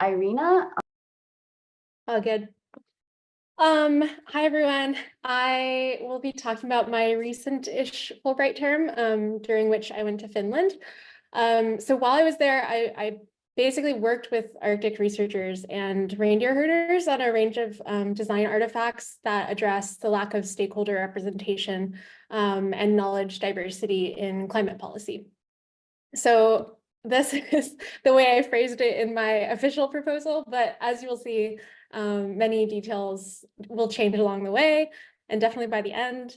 Irina. Oh, good. Hi everyone. I will be talking about my recent-ish Fulbright term, during which I went to Finland. So while I was there, I basically worked with Arctic researchers and reindeer herders on a range of design artifacts that address the lack of stakeholder representation and knowledge diversity in climate policy. So this is the way I phrased it in my official proposal, but as you'll see, many details will change along the way and definitely by the end.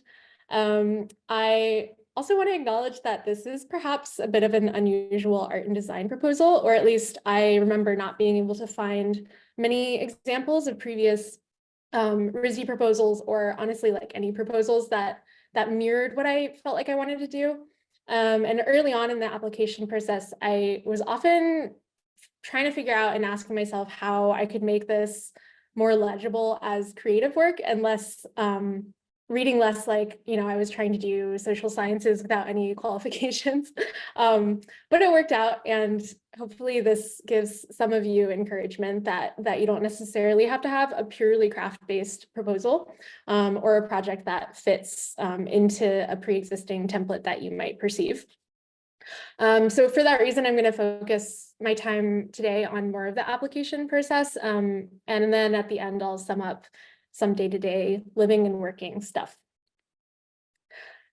I also want to acknowledge that this is perhaps a bit of an unusual art and design proposal, or at least I remember not being able to find many examples of previous RISD proposals, or honestly like any proposals that mirrored what I felt like I wanted to do. And early on in the application process, I was often trying to figure out and asking myself how I could make this more legible as creative work and less reading less like, I was trying to do social sciences without any qualifications. But it worked out, and hopefully this gives some of you encouragement that you don't necessarily have to have a purely craft-based proposal or a project that fits into a pre-existing template that you might perceive. So for that reason, I'm going to focus my time today on more of the application process. And then at the end, I'll sum up some day-to-day living and working stuff.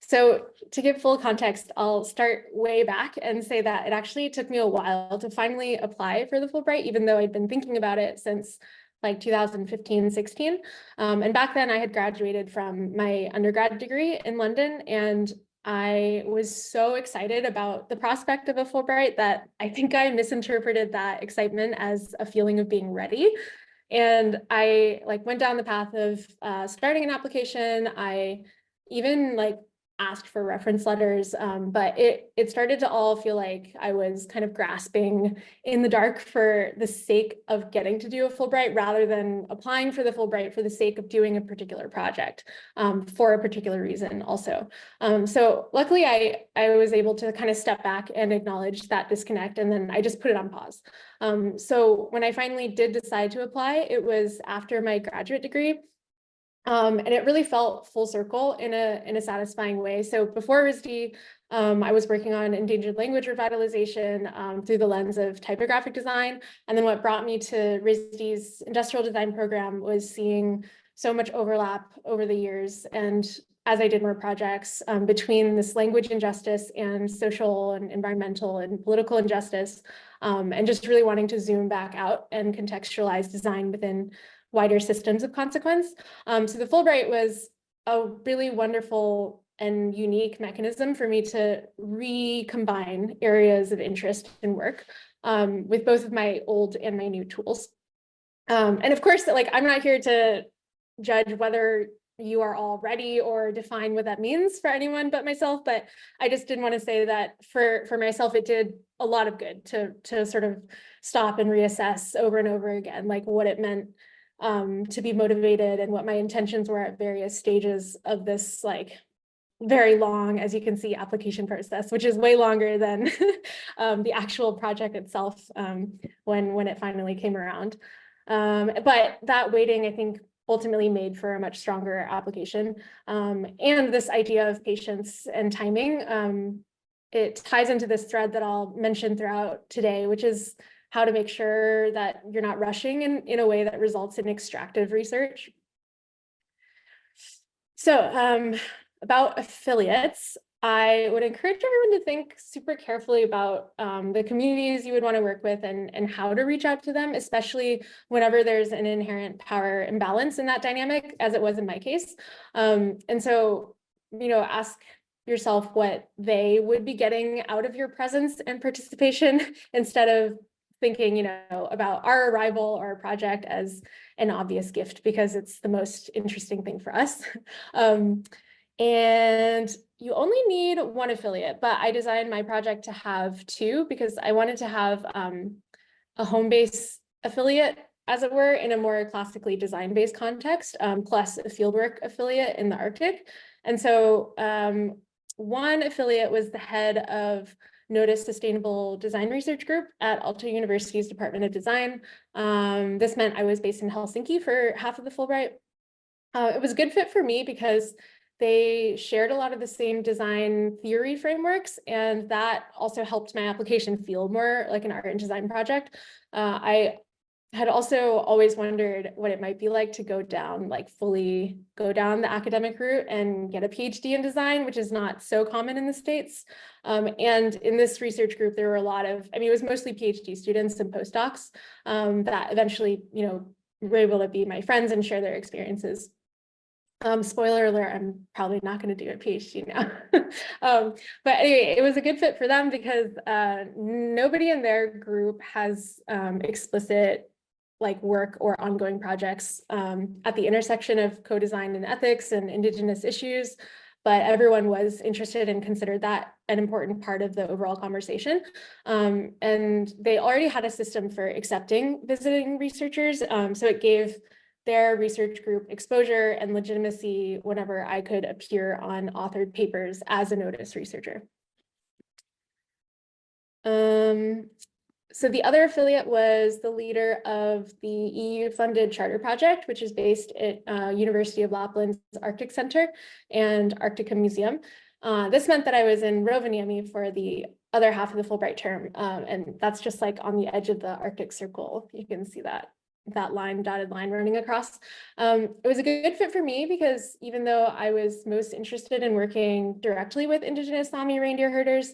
So to give full context, I'll start way back and say that it actually took me a while to finally apply for the Fulbright, even though I'd been thinking about it since like 2015, 16. And back then I had graduated from my undergrad degree in London, and I was so excited about the prospect of a Fulbright that I think I misinterpreted that excitement as a feeling of being ready. And I went down the path of starting an application. I even asked for reference letters, but it started to all feel like I was kind of grasping in the dark for the sake of getting to do a Fulbright rather than applying for the Fulbright for the sake of doing a particular project for a particular reason also. So luckily I was able to kind of step back and acknowledge that disconnect, and then I just put it on pause. So when I finally did decide to apply, it was after my graduate degree. And it really felt full circle in a satisfying way. So before RISD, I was working on endangered language revitalization through the lens of typographic design. And then what brought me to RISD's industrial design program was seeing so much overlap over the years. And as I did more projects between this language injustice and social and environmental and political injustice, and just really wanting to zoom back out and contextualize design within wider systems of consequence. So the Fulbright was a really wonderful and unique mechanism for me to recombine areas of interest and work with both of my old and my new tools. And of course, I'm not here to judge whether you are all ready or define what that means for anyone but myself, but I just did want to say that for myself, it did a lot of good to sort of stop and reassess over and over again, what it meant to be motivated and what my intentions were at various stages of this very long, as you can see, application process, which is way longer than the actual project itself when it finally came around. But that waiting, I think, ultimately made for a much stronger application. And this idea of patience and timing, it ties into this thread that I'll mention throughout today, which is how to make sure that you're not rushing in a way that results in extractive research. So about affiliates, I would encourage everyone to think super carefully about the communities you would want to work with and how to reach out to them, especially whenever there's an inherent power imbalance in that dynamic, as it was in my case. And so, ask yourself what they would be getting out of your presence and participation instead of thinking, about our arrival or our project as an obvious gift because it's the most interesting thing for us. And you only need one affiliate, but I designed my project to have two because I wanted to have a home base affiliate, as it were, in a more classically design-based context, plus a fieldwork affiliate in the Arctic. And so one affiliate was the head of Notice Sustainable Design Research Group at Aalto University's Department of Design. This meant I was based in Helsinki for half of the Fulbright. It was a good fit for me because they shared a lot of the same design theory frameworks, and that also helped my application feel more like an art and design project. I had also always wondered what it might be like to go down, like fully go down the academic route and get a PhD in design, which is not so common in the States. And in this research group, there were a lot of, I mean, it was mostly PhD students and postdocs that eventually, were able to be my friends and share their experiences. Spoiler alert, I'm probably not going to do a PhD now. But anyway, it was a good fit for them because nobody in their group has explicit like work or ongoing projects at the intersection of co-design and ethics and Indigenous issues, but everyone was interested and considered that an important part of the overall conversation. And they already had a system for accepting visiting researchers, so it gave their research group exposure and legitimacy whenever I could appear on authored papers as a notice researcher. So the other affiliate was the leader of the EU-funded charter project, which is based at University of Lapland's Arctic Center and Arctica Museum. This meant that I was in Rovaniemi for the other half of the Fulbright term, and that's just like on the edge of the Arctic Circle. You can see that dotted line running across. It was a good fit for me because even though I was most interested in working directly with Indigenous Sami reindeer herders,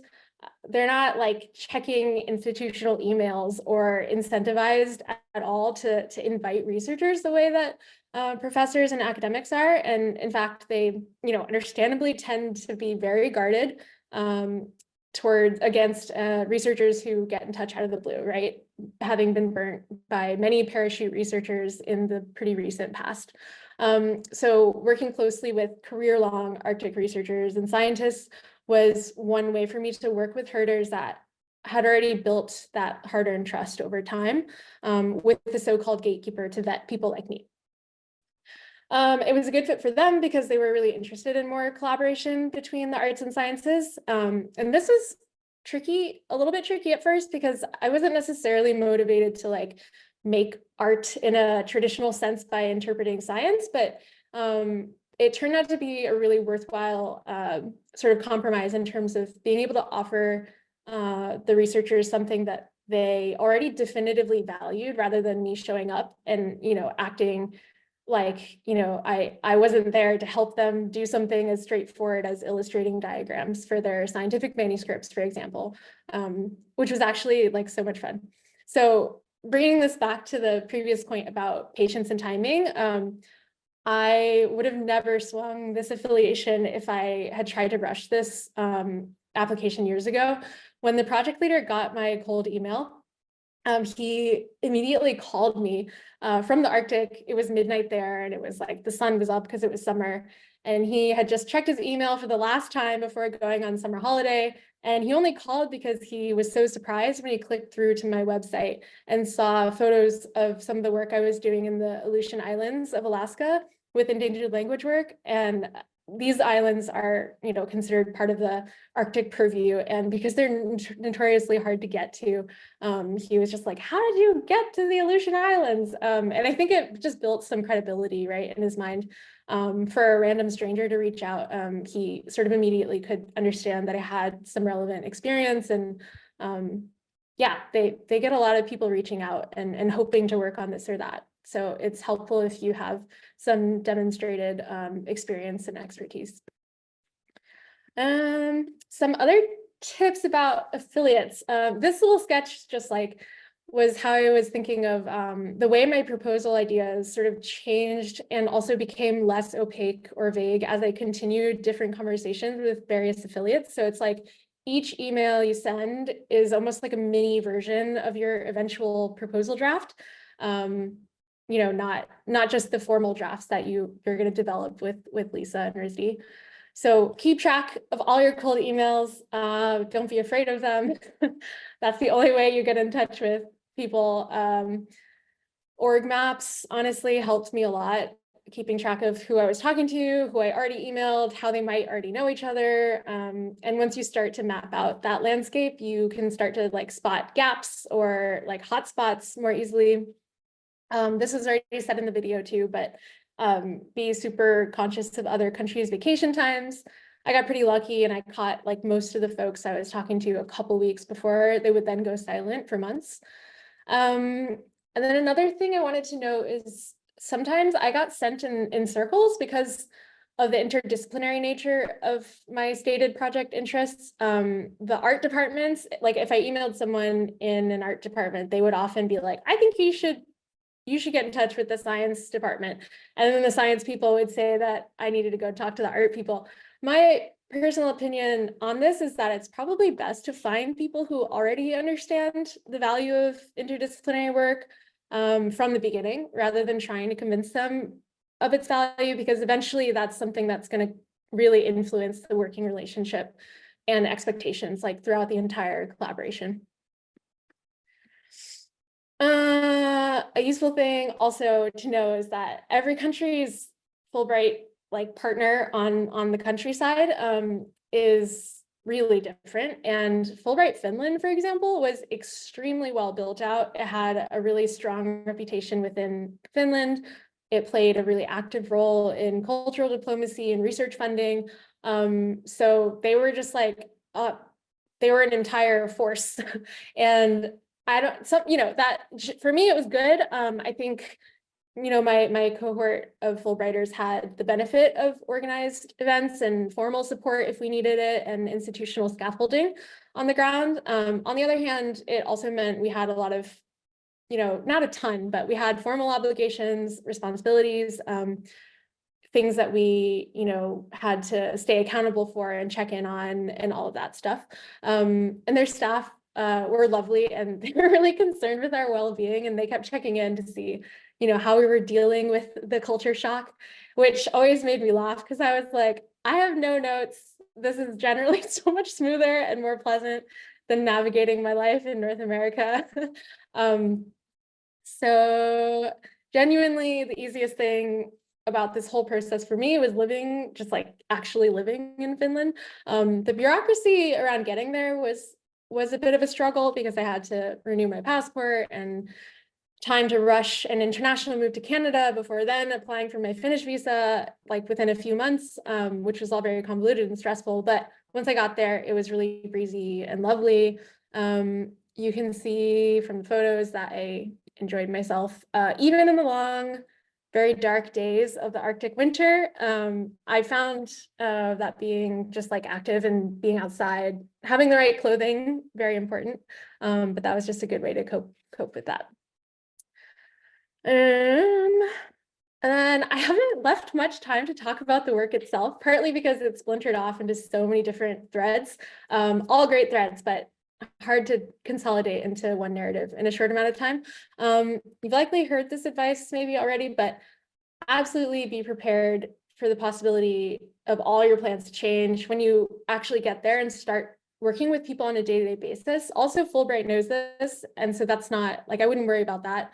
they're not like checking institutional emails or incentivized at all to invite researchers the way that professors and academics are. And in fact, they, understandably tend to be very guarded against researchers who get in touch out of the blue, right? Having been burnt by many parachute researchers in the pretty recent past. So working closely with career-long Arctic researchers and scientists was one way for me to work with herders that had already built that hard-earned trust over time with the so-called gatekeeper to vet people like me. It was a good fit for them because they were really interested in more collaboration between the arts and sciences. And this was a little bit tricky at first because I wasn't necessarily motivated to like make art in a traditional sense by interpreting science, but it turned out to be a really worthwhile sort of compromise in terms of being able to offer the researchers something that they already definitively valued rather than me showing up and, acting like, I wasn't there to help them do something as straightforward as illustrating diagrams for their scientific manuscripts, for example, which was actually like so much fun. So bringing this back to the previous point about patience and timing, I would have never swung this affiliation if I had tried to rush this application years ago. When the project leader got my cold email, he immediately called me from the Arctic. It was midnight there and it was like the sun was up because it was summer. And he had just checked his email for the last time before going on summer holiday. And he only called because he was so surprised when he clicked through to my website and saw photos of some of the work I was doing in the Aleutian Islands of Alaska with endangered language work. And these islands are, considered part of the Arctic purview. And because they're notoriously hard to get to, he was just like, how did you get to the Aleutian Islands? And I think it just built some credibility, right, in his mind. For a random stranger to reach out, he sort of immediately could understand that I had some relevant experience. And yeah, they get a lot of people reaching out and hoping to work on this or that. So it's helpful if you have some demonstrated experience and expertise. Some other tips about affiliates. This little sketch just like was how I was thinking of the way my proposal ideas sort of changed and also became less opaque or vague as I continued different conversations with various affiliates. So it's like each email you send is almost like a mini version of your eventual proposal draft. Not just the formal drafts that you're going to develop with Lisa and Rizdi. So keep track of all your cold emails. Don't be afraid of them. That's the only way you get in touch with people. Org maps honestly helped me a lot keeping track of who I was talking to, who I already emailed, how they might already know each other. And once you start to map out that landscape, you can start to like spot gaps or like hotspots more easily. This was already said in the video too, but be super conscious of other countries' vacation times. I got pretty lucky and I caught like most of the folks I was talking to a couple weeks before they would then go silent for months. And then another thing I wanted to know is sometimes I got sent in circles because of the interdisciplinary nature of my stated project interests. The art departments, like if I emailed someone in an art department, they would often be like, I think you should get in touch with the science department. And then the science people would say that I needed to go talk to the art people. My personal opinion on this is that it's probably best to find people who already understand the value of interdisciplinary work from the beginning, rather than trying to convince them of its value, because eventually that's something that's going to really influence the working relationship and expectations like throughout the entire collaboration. A useful thing also to know is that every country's Fulbright like partner on the countryside is really different. And Fulbright Finland, for example, was extremely well built out. It had a really strong reputation within Finland. It played a really active role in cultural diplomacy and research funding. So they were just like, they were an entire force. And that for me, it was good. I think, my cohort of Fulbrighters had the benefit of organized events and formal support if we needed it, and institutional scaffolding on the ground. On the other hand, it also meant we had a lot of, not a ton, but we had formal obligations, responsibilities, things that we, had to stay accountable for and check in on and all of that stuff. And their staff were lovely, and they were really concerned with our well-being, and they kept checking in to see, how we were dealing with the culture shock, which always made me laugh because I was like, I have no notes. This is generally so much smoother and more pleasant than navigating my life in North America. So genuinely, the easiest thing about this whole process for me was just like actually living in Finland. The bureaucracy around getting there was a bit of a struggle because I had to renew my passport and time to rush an international move to Canada before then applying for my Finnish visa, like within a few months, which was all very convoluted and stressful. But once I got there, it was really breezy and lovely. You can see from the photos that I enjoyed myself, even in the long, very dark days of the Arctic winter. I found that being just like active and being outside, having the right clothing, very important. But that was just a good way to cope with that. And then I haven't left much time to talk about the work itself, partly because it's splintered off into so many different threads, all great threads, but hard to consolidate into one narrative in a short amount of time. You've likely heard this advice maybe already, but absolutely be prepared for the possibility of all your plans to change when you actually get there and start working with people on a day-to-day basis. Also, Fulbright knows this, and so that's not, like, I wouldn't worry about that.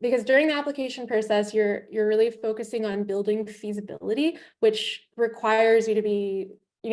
Because during the application process, you're really focusing on building feasibility, which requires you to be,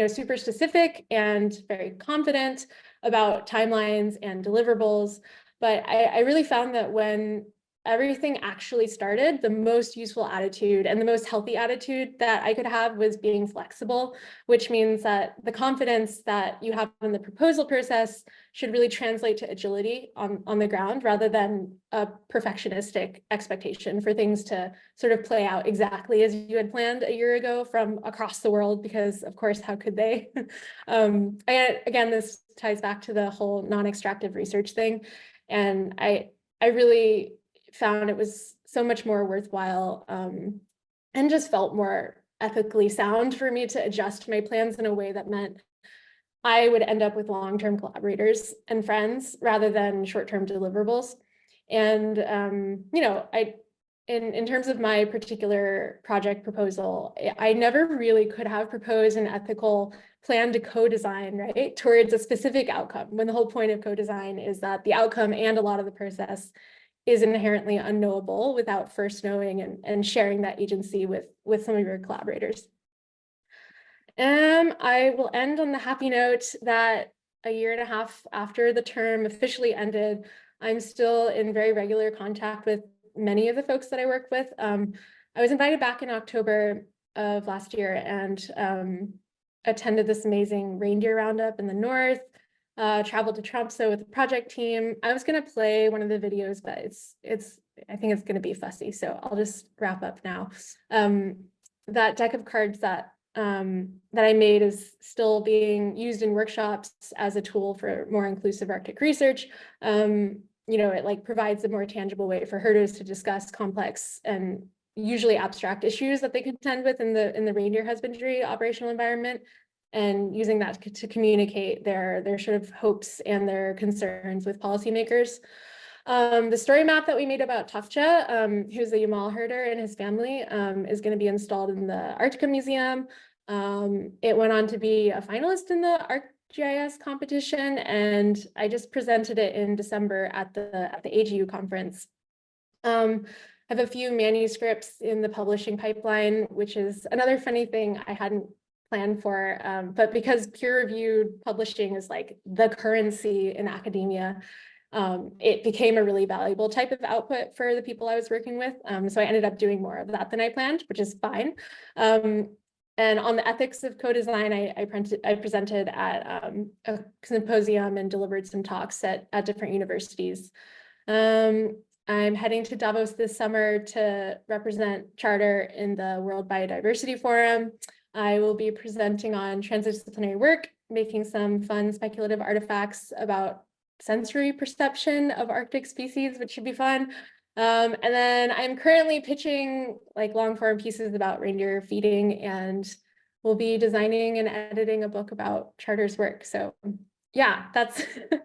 super specific and very confident about timelines and deliverables. But I really found that when everything actually started, the most useful attitude and the most healthy attitude that I could have was being flexible, which means that the confidence that you have in the proposal process should really translate to agility on the ground, rather than a perfectionistic expectation for things to sort of play out exactly as you had planned a year ago from across the world, because of course, how could they? Again, this ties back to the whole non-extractive research thing. And I really found it was so much more worthwhile and just felt more ethically sound for me to adjust my plans in a way that meant I would end up with long-term collaborators and friends rather than short-term deliverables. And, in terms of my particular project proposal, I never really could have proposed an ethical plan to co-design, right, towards a specific outcome, when the whole point of co-design is that the outcome and a lot of the process is inherently unknowable without first knowing and sharing that agency with some of your collaborators. I will end on the happy note that a year and a half after the term officially ended, I'm still in very regular contact with many of the folks that I work with. I was invited back in October of last year and attended this amazing reindeer roundup in the north, traveled to Tromsø with the project team. I was going to play one of the videos, but I think it's going to be fussy, so I'll just wrap up now. That deck of cards that I made is still being used in workshops as a tool for more inclusive Arctic research. You know, it like provides a more tangible way for herders to discuss complex and usually abstract issues that they contend with in the reindeer husbandry operational environment, and using that to communicate their sort of hopes and their concerns with policymakers. The story map that we made about Tufja, who's a Yamal herder, and his family, is going to be installed in the Arctica Museum. It went on to be a finalist in the ArcGIS competition, and I just presented it in December at the AGU conference. I have a few manuscripts in the publishing pipeline, which is another funny thing I hadn't planned for, but because peer-reviewed publishing is like the currency in academia, it became a really valuable type of output for the people I was working with. So I ended up doing more of that than I planned, which is fine. And on the ethics of co-design, I presented at a symposium and delivered some talks at different universities. I'm heading to Davos this summer to represent Charter in the World Biodiversity Forum. I will be presenting on transdisciplinary work, making some fun speculative artifacts about sensory perception of Arctic species, which should be fun. And then I'm currently pitching like long form pieces about reindeer feeding, and we'll be designing and editing a book about Charter's work. So yeah, that's it.